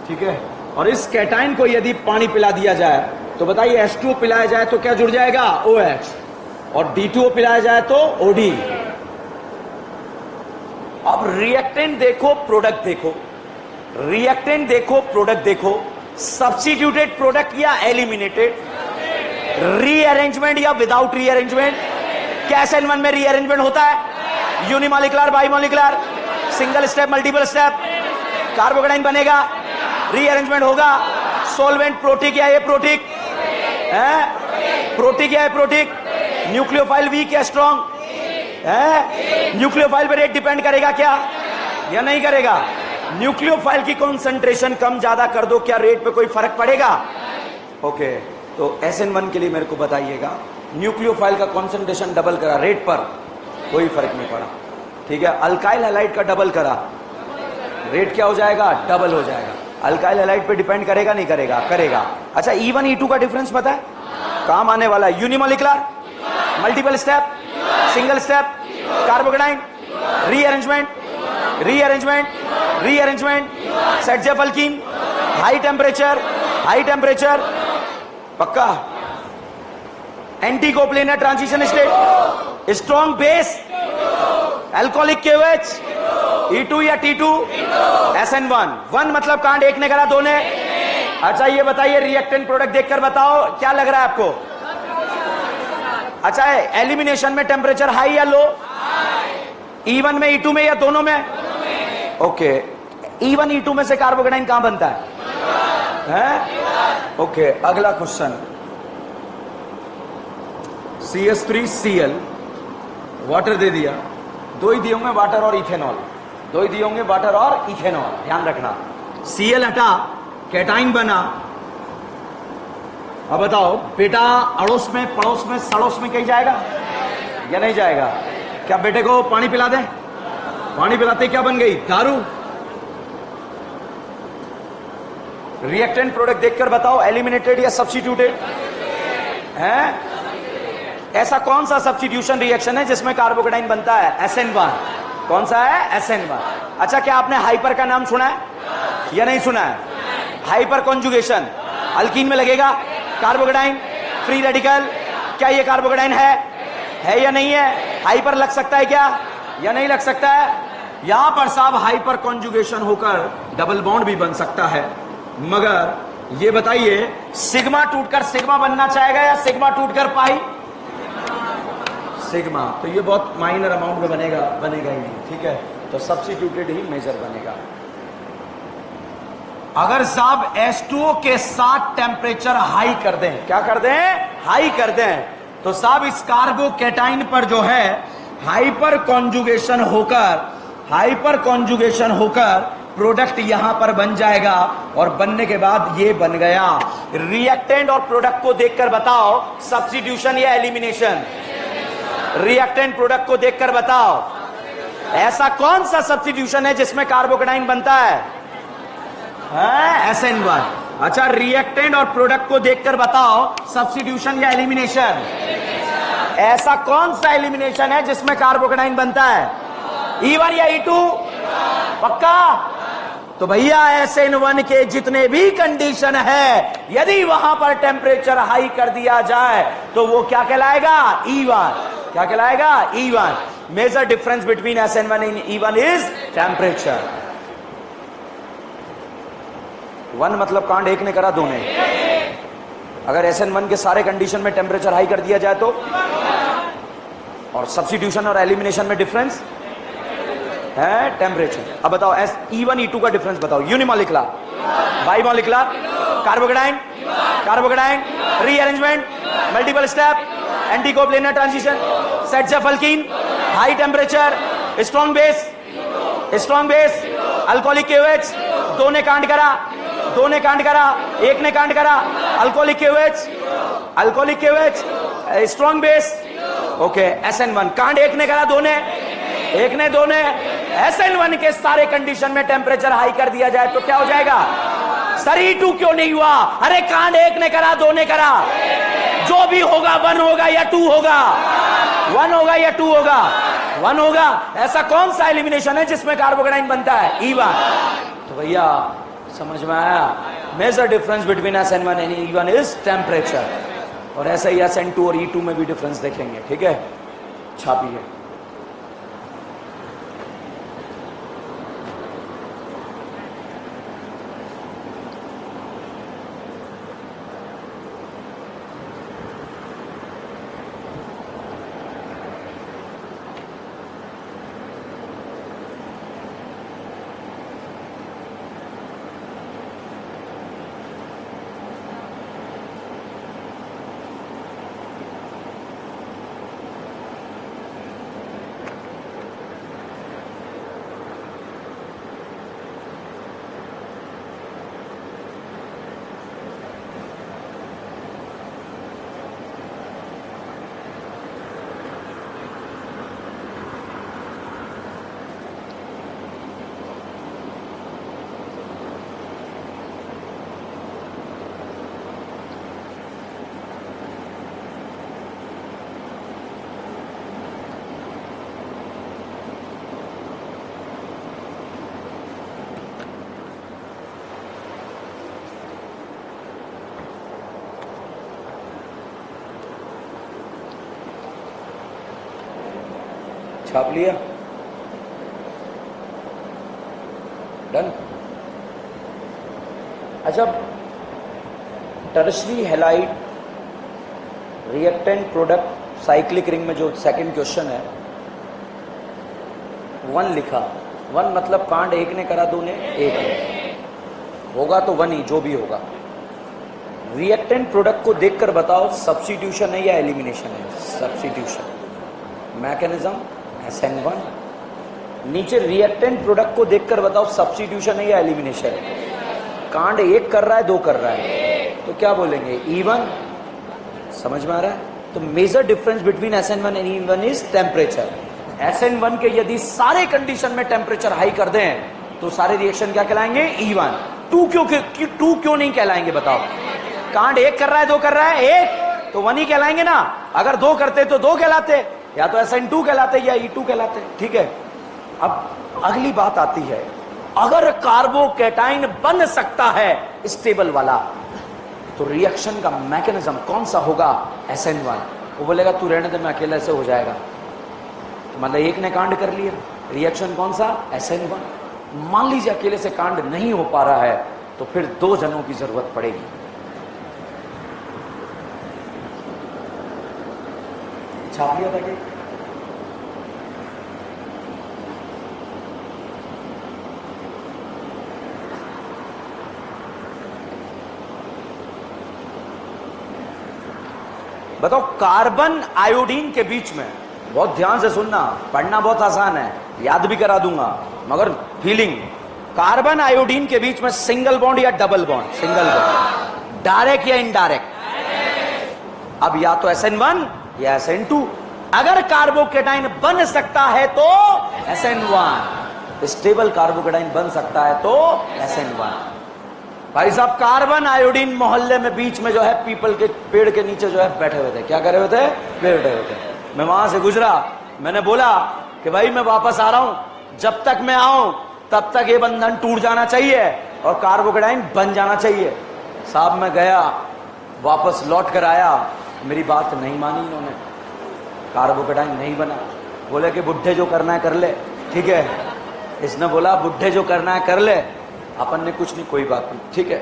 Speaker 1: ठीक है। और इस कैटाइन को यदि पानी पिला दिया जाए तो बताइए, H2O पिलाया जाए तो क्या जुड़ जाएगा? OH। और D2O पिलाया जाए तो OD। अब रिएक्टेंट देखो, प्रोडक्ट देखो, रिएक्टेंट देखो, प्रोडक्ट देखो, सब्स्टिट्यूटेड प्रोडक्ट या एलिमिनेटेड, रीअरेंजमेंट या विदाउट रीअरेंजमेंट। क्या SN1 में रीअरेंजमेंट होता है? Unimolecular, bimolecular, single step, multiple step, carbocation बनेगा, रीअरेंजमेंट होगा। सॉल्वेंट प्रोटिक या एप्रोटिक है? प्रोटिक या एप्रोटिक। न्यूक्लियोफाइल वीक या स्ट्रॉन्ग है? न्यूक्लियोफाइल पे रेट डिपेंड करेगा क्या या नहीं करेगा? न्यूक्लियोफाइल की कॉन्सेंट्रेशन कम ज्यादा कर दो, क्या रेट पे कोई फर्क पड़ेगा? ओके, तो SN1 के लिए मेरे को बताइएगा, न्यूक्लियोफाइल का कॉन्सेंट्रेशन डबल करा, रेट पर कोई फर्क नहीं पड़ा, ठीक है। अल्काइल हैलाइड का डबल करा, रेट क्या हो जाएगा? डबल हो जाएगा। अल्काइल हैलाइड पे डिपेंड करेगा नहीं करेगा? करेगा। अच्छा, E1 E2 का डिफरेंस पता है? काम आने वाला है। Unimolecular, multiple step, single step, carbocation, rearrangement, rearrangement, rearrangement, Saytzeff alkene, high temperature, पक्का। Anti coplanar transition state, strong base, alcoholic KOH, E2 या T2, SN1। 1 मतलब कांड एक ने करा, 2 ने। अच्छा ये बताइए, रिएक्टेंट प्रोडक्ट देखकर बताओ क्या लग रहा है आपको? अच्छा, एलिमिनेशन में टेम्परेचर हाई या लो? E1 में, E2 में या दोनों में? ओके, E1 E2 में से कार्बोकेटाइन कहां बनता है? ओके, अगला क्वेश्चन, CH3Cl, वाटर दे दिया, 2 ही दिए होंगे, वाटर और इथेनॉल, 2 ही दिए होंगे, वाटर और इथेनॉल, ध्यान रखना। Cl हटा, कैटाइन बना। अब बताओ बेटा अड़ोस में, पड़ोस में, सड़ोस में कहीं जाएगा या नहीं जाएगा? क्या बेटे को पानी पिला दें? पानी पिलाते क्या बन गई? दारू। रिएक्टेंट प्रोडक्ट देखकर बताओ, एलिमिनेटेड या सब्स्टिट्यूटेड है? ऐसा कौन सा सब्स्टिट्यूशन रिएक्शन है जिसमें कार्बोकेटाइन बनता है? SN1। कौन सा है? SN1। अच्छा, क्या आपने हाइपर का नाम सुना है या नहीं सुना है? हाइपर कॉन्जुगेशन, अल्कीन में लगेगा कार्बोकेटाइन, फ्री रेडिकल। क्या ये कार्बोकेटाइन है या नहीं है? हाइपर लग सकता है क्या या नहीं लग सकता है? यहां पर साहब हाइपर कॉन्जुगेशन होकर डबल बॉन्ड भी बन सकता है, मगर ये बताइए, सिग्मा टूटकर सिग्मा बनना चाहेगा या सिग्मा टूटकर पाई? सिग्मा। तो ये बहुत माइनर अमाउंट में बनेगा ही नहीं, ठीक है। तो सब्स्टिट्यूटेड ही मेजर बनेगा। अगर साहब H2O के साथ टेम्परेचर हाई कर दें, क्या कर दें? हाई कर दें, तो साहब इस कार्बोकेटाइन पर जो है हाइपर कॉन्जुगेशन होकर प्रोडक्ट यहां पर बन जाएगा, और बनने के बाद ये बन गया। रिएक्टेंट और प्रोडक्ट को देखकर बताओ सब्स्टिट्यूशन या एलिमिनेशन? रिएक्टेंट प्रोडक्ट को देखकर बताओ ऐसा कौन सा सब्स्टिट्यूशन है जिसमें कार्बोकेटाइन बनता है? SN1। अच्छा, रिएक्टेंट और प्रोडक्ट को देखकर बताओ सब्स्टिट्यूशन या एलिमिनेशन? ऐसा कौन सा एलिमिनेशन है जिसमें कार्बोकेटाइन बनता है? E1 या E2? पक्का? तो भैया SN1 के जितने भी कंडीशन है, यदि वहां पर टेम्परेचर हाई कर दिया जाए तो वो क्या कहलाएगा? E1। क्या कहलाएगा? E1। Major difference between SN1 and E1 is temperature. 1 मतलब कांड एक ने करा, दो ने। अगर SN1 के सारे कंडीशन में टेम्परेचर हाई कर दिया जाए तो, और सब्स्टिट्यूशन और एलिमिनेशन में डिफरेंस है टेम्परेचर। अब बताओ E1 E2 का डिफरेंस बताओ। Unimolecular, bimolecular, carbocation, rearrangement, multiple step, anticoplanar transition, Saytzeff alkene, high temperature, strong base, alcoholic KOH। दो ने कांड करा, एक ने कांड करा। Alcoholic KOH, strong base. Okay, SN1 कांड एक ने करा, दो ने। SN1 के सारे कंडीशन में टेम्परेचर हाई कर दिया जाए तो क्या हो जाएगा? सर E2 क्यों नहीं हुआ? अरे कांड एक ने करा, दो ने करा। जो भी होगा 1 होगा या 2 होगा? 1 होगा या 2 होगा? 1 होगा। ऐसा कौन सा एलिमिनेशन है जिसमें कार्बोकेटाइन बनता है? E1। तो भैया समझ में आया? Major difference between SN1 and E1 is temperature. और ऐसा ही SN2 और E2 में भी डिफरेंस देखेंगे, ठीक है। छापिए। छाप लिया? डन। अच्छा, tertiary halide reactant product cyclic ring में जो सेकंड क्वेश्चन है, 1 लिखा। 1 मतलब कांड एक ने करा, दो ने, एक ने। होगा तो 1 ही, जो भी होगा। रिएक्टेंट प्रोडक्ट को देखकर बताओ सब्स्टिट्यूशन है या एलिमिनेशन है? सब्स्टिट्यूशन। Mechanism SN1। नीचे रिएक्टेंट प्रोडक्ट को देखकर बताओ सब्स्टिट्यूशन है या एलिमिनेशन है? कांड एक कर रहा है, दो कर रहा है, तो क्या बोलेंगे? E1। समझ में आ रहा है? तो major difference between SN1 and E1 is temperature. SN1 के यदि सारे कंडीशन में टेम्परेचर हाई कर दें तो सारे रिएक्शन क्या कहलाएंगे? E1। 2 क्यों नहीं कहलाएंगे बताओ? कांड एक कर रहा है, दो कर रहा है, एक, तो 1 ही कहलाएंगे ना। अगर 2 करते तो 2 कहलाते, या तो SN2 कहलाते या E2 कहलाते, ठीक है। अब अगली बात आती है, अगर कार्बोकेटाइन बन सकता है स्टेबल वाला, तो रिएक्शन का मैकेनिज्म कौन सा होगा? SN1। वो बोलेगा तू रहने दे, मैं अकेले से हो जाएगा। मतलब एक ने कांड कर लिया, रिएक्शन कौन सा? SN1। मान लीजिए अकेले से कांड नहीं हो पा रहा है, तो फिर 2 जनों की जरूरत पड़ेगी। छाप लिया था कि बताओ, कार्बन आयोडीन के बीच में, बहुत ध्यान से सुनना, पढ़ना बहुत आसान है, याद भी करा दूंगा, मगर फीलिंग, कार्बन आयोडीन के बीच में सिंगल बॉन्ड या double bond? Single bond. Direct या इनडायरेक्ट? अब या तो SN1 या SN2। अगर कार्बोकेटाइन बन सकता है तो SN1, स्टेबल कार्बोकेटाइन बन सकता है तो SN1। भाई साहब, कार्बन आयोडीन मोहल्ले में बीच में जो है पीपल के पेड़ के नीचे जो है बैठे हुए थे। क्या करे हुए थे? बैठे हुए थे। मैं वहां से गुजरा, मैंने बोला कि भाई मैं वापस आ रहा हूं, जब तक मैं आऊं तब तक ये बंधन टूट जाना चाहिए और कार्बोकेटाइन बन जाना चाहिए। साहब मैं गया, वापस लौट कर आया, मेरी बात नहीं मानी इन्होंने, कार्बोकेटाइन नहीं बना। बोले कि बुढ़े जो करना है कर ले। ठीक है, इसने बोला बुढ़े जो करना है कर ले, अपन ने कुछ नहीं, कोई बात नहीं, ठीक है।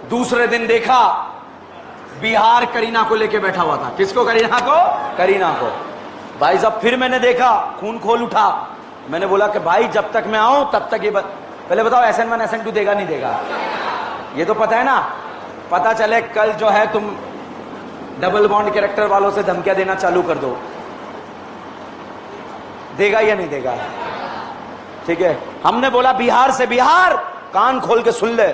Speaker 1: दूसरे दिन देखा बिहार करीना को लेके बैठा हुआ था। किसको? करीना को। करीना को। भाई साहब फिर मैंने देखा, खून खोल उठा। मैंने बोला कि भाई जब तक मैं आऊं तब तक ये पहले बताओ SN1 SN2 देगा नहीं देगा? ये तो पता है ना। पता चले कल जो है तुम डबल बॉन्ड कैरेक्टर वालों से धमकियां देना चालू कर दो, देगा या नहीं देगा? ठीक है, हमने बोला बिहार से, बिहार कान खोल के सुन ले,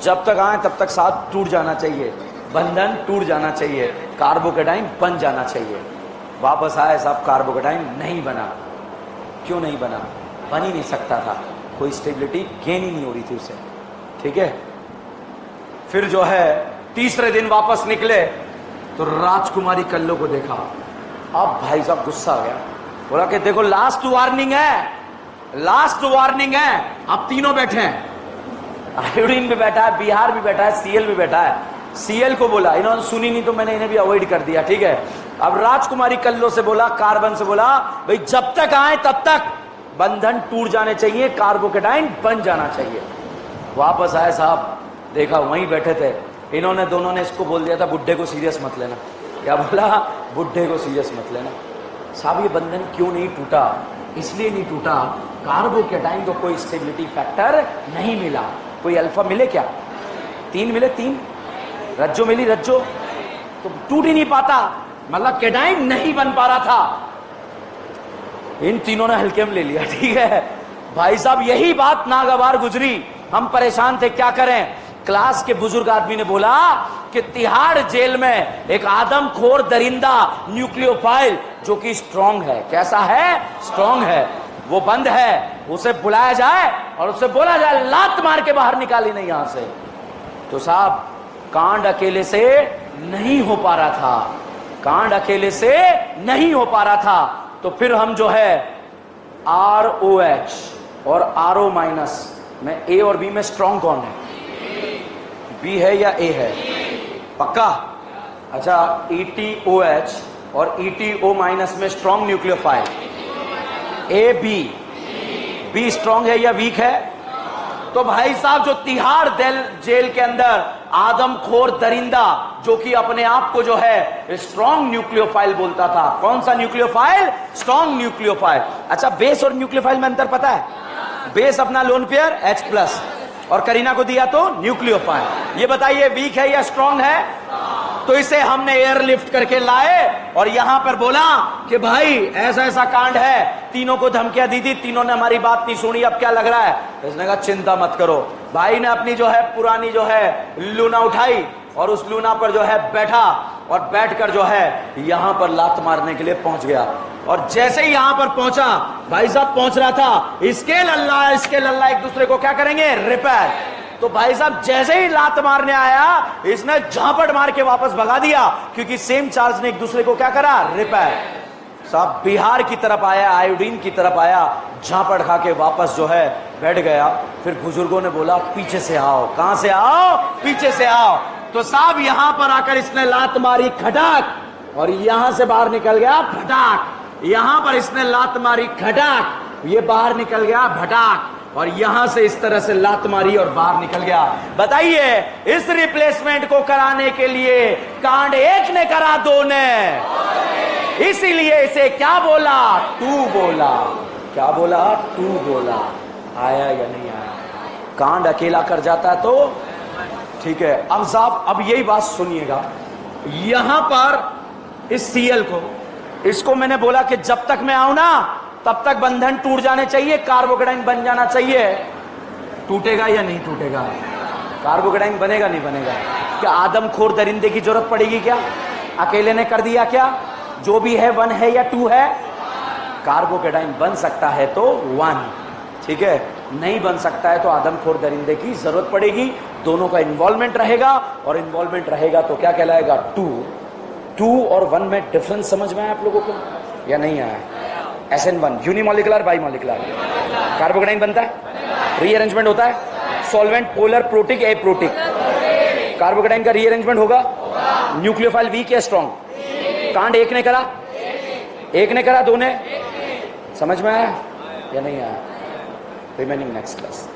Speaker 1: जब तक आए तब तक साथ टूट जाना चाहिए, बंधन टूट जाना चाहिए, कार्बोकेटाइन बन जाना चाहिए। वापस आए साहब, कार्बोकेटाइन नहीं बना। क्यों नहीं बना? बन ही नहीं सकता था, कोई स्टेबिलिटी गेन ही नहीं हो रही थी उसे। ठीक है, फिर जो है तीसरे दिन वापस निकले तो राजकुमारी कल्लो को देखा। अब भाई साहब गुस्सा आ गया, बोला कि देखो लास्ट वार्निंग है, लास्ट वार्निंग है। अब तीनों बैठे हैं, आयोडीन भी बैठा है, बिहार भी बैठा है, CL भी बैठा है। CL को बोला, इन्होंने सुनी नहीं तो मैंने इन्हें भी अवॉइड कर दिया। ठीक है, अब राजकुमारी कल्लो से बोला, कार्बन से बोला, भाई जब तक आए तब तक बंधन टूट जाने चाहिए, कार्बोकेटाइन बन जाना चाहिए। वापस आए साहब, देखा वहीं बैठे थे। इन्होंने दोनों ने इसको बोल दिया था बुढ़े को सीरियस मत लेना। क्या बोला? बुढ़े को सीरियस मत लेना। साहब ये बंधन क्यों नहीं टूटा? इसलिए नहीं टूटा, कार्बोकेटाइन को कोई स्टेबिलिटी फैक्टर नहीं मिला। कोई अल्फा मिले क्या? 3 मिले, 3 रज्जो मिली, रज्जो, तो टूट ही नहीं पाता, मतलब केटाइन नहीं बन पा रहा था। इन तीनों ने हल्के में ले लिया। ठीक है भाई साहब, यही बात नागवार गुजरी, हम परेशान थे क्या करें। क्लास के बुजुर्ग आदमी ने बोला कि तिहाड़ जेल में एक आदमखोर दरिंदा न्यूक्लियोफाइल जो कि स्ट्रांग है। कैसा है? स्ट्रांग है, वो बंद है, उसे बुलाया जाए और उसे बोला जाए लात मार के बाहर निकाली नहीं यहां से। तो साहब कांड अकेले से नहीं हो पा रहा था, कांड अकेले से नहीं हो पा रहा था। तो फिर हम जो है ROH और RO माइनस में A और B में स्ट्रांग कौन है? B है या A है? पक्का? अच्छा, ETOH और ETO माइनस में स्ट्रांग न्यूक्लियोफाइल B स्ट्रांग है या वीक है? तो भाई साहब जो तिहाड़ जेल के अंदर आदमखोर दरिंदा जो कि अपने आप को जो है स्ट्रांग न्यूक्लियोफाइल बोलता था, कौन सा न्यूक्लियोफाइल? Strong nucleophile. अच्छा, बेस और न्यूक्लियोफाइल में अंतर पता है? बेस अपना लोन पेयर H+ और करीना को दिया तो न्यूक्लियोफाइल। ये बताइए वीक है या स्ट्रांग है? तो इसे हमने एयरलिफ्ट करके लाए और यहां पर बोला कि भाई ऐसा ऐसा कांड है, तीनों को धमकियां दी थी, तीनों ने हमारी बात नहीं सुनी, अब क्या लग रहा है? इसने कहा चिंता मत करो। भाई ने अपनी जो है पुरानी जो है लूना उठाई और उस लूना पर जो है बैठा और बैठकर जो है यहां पर लात मारने के लिए पहुंच गया। और जैसे ही यहां पर पहुंचा, भाई साहब पहुंच रहा था, इसके लल्ला एक दूसरे को क्या करेंगे? रिपेयर। तो भाई साहब जैसे ही लात मारने आया, इसने झापड़ मार के वापस भगा दिया, क्योंकि सेम चार्ज ने एक दूसरे को क्या करा? रिपेयर। साहब बिहार की तरफ आया, आयोडीन की तरफ आया, झापड़ खा के वापस जो है बैठ गया। फिर बुजुर्गों ने बोला पीछे से आओ। कहां से आओ? पीछे से आओ। तो साहब यहां पर आकर इसने लात मारी खटाक, और यहां से बाहर निकल गया फटाक। यहां पर इसने लात मारी खटाक, ये बाहर निकल गया भटाक। और यहां से इस तरह से लात मारी और बाहर निकल गया। बताइए, इस रिप्लेसमेंट को कराने के लिए कांड 1 ने करा, 2 ने, इसीलिए इसे क्या बोला, 2 बोला। क्या बोला, 2 बोला। आया या नहीं आया? कांड अकेला कर जाता है तो ठीक है। अब साहब, अब यही बात सुनिएगा, यहां पर इस सीएल को, इसको मैंने बोला कि जब तक मैं आऊं ना तब तक बंधन टूट जाने चाहिए, कार्बोकेटाइन बन जाना चाहिए। टूटेगा या नहीं टूटेगा? कार्बोकेटाइन बनेगा नहीं बनेगा? क्या आदमखोर दरिंदे की जरूरत पड़ेगी? क्या अकेले ने कर दिया? क्या जो भी है 1 है या 2 है? कार्बोकेटाइन बन सकता है तो 1, ठीक है, नहीं बन सकता है तो आदमखोर दरिंदे की जरूरत पड़ेगी। दोनों का इन्वॉल्वमेंट रहेगा, और इन्वॉल्वमेंट रहेगा तो क्या कहलाएगा, 2 और 1 में डिफरेंस समझ में आया आप लोगों को या नहीं आया? SN1 यूनिमोलिकुलर, बाईमोलिकुलर, कार्बोकेटाइन बनता है, रीअरेंजमेंट होता है, solvent polar, protic, aprotic, carbocation का रीअरेंजमेंट होगा, न्यूक्लियोफाइल वीक या स्ट्रॉन्ग? कांड 1 ने करा, 1 ने करा, 2 ने? समझ में आया या नहीं आया? Remaining next class.